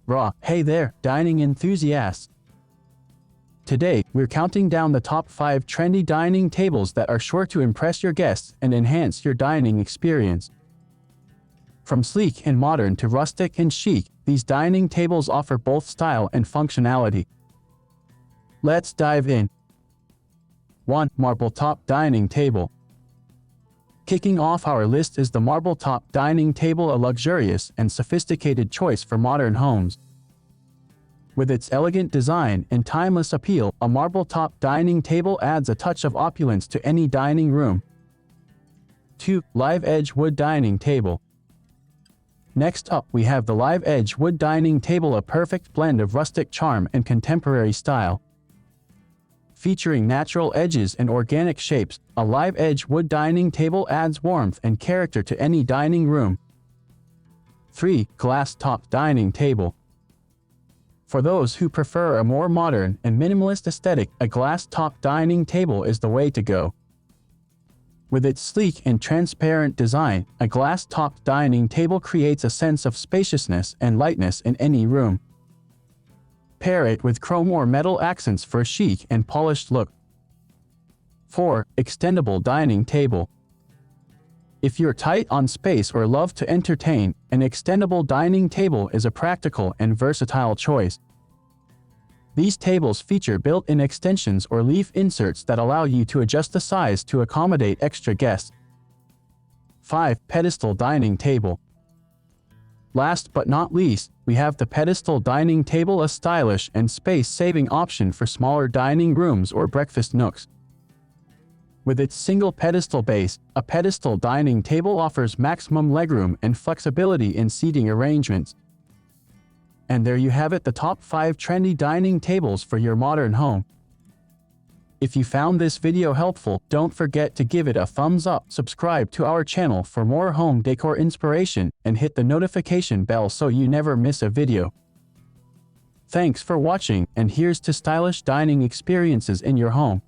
Hey there, dining enthusiasts! Today, we're counting down the top 5 trendy dining tables that are sure to impress your guests and enhance your dining experience. From sleek and modern to rustic and chic, these dining tables offer both style and functionality. Let's dive in. 1. Marble top dining table. Kicking off our list is the marble top dining table, a luxurious and sophisticated choice for modern homes. With its elegant design and timeless appeal, a marble top dining table adds a touch of opulence to any dining room. 2. Live edge wood dining table. Next up, we have the live edge wood dining table, a perfect blend of rustic charm and contemporary style. Featuring natural edges and organic shapes, a live edge wood dining table adds warmth and character to any dining room. 3. Glass top dining table. For those who prefer a more modern and minimalist aesthetic, a glass top dining table is the way to go. With its sleek and transparent design, a glass top dining table creates a sense of spaciousness and lightness in any room. Pair it with chrome or metal accents for a chic and polished look. 4. Extendable dining table. If you're tight on space or love to entertain, an extendable dining table is a practical and versatile choice. These tables feature built-in extensions or leaf inserts that allow you to adjust the size to accommodate extra guests. 5. Pedestal dining table. Last but not least, we have the Pedestal dining table, a stylish and space-saving option for smaller dining rooms or breakfast nooks. With its single pedestal base, a Pedestal dining table offers maximum legroom and flexibility in seating arrangements. And there you have it, the top 5 trendy dining tables for your modern home. If you found this video helpful, don't forget to give it a thumbs up, subscribe to our channel for more home decor inspiration, and hit the notification bell so you never miss a video. Thanks for watching, and here's to stylish dining experiences in your home.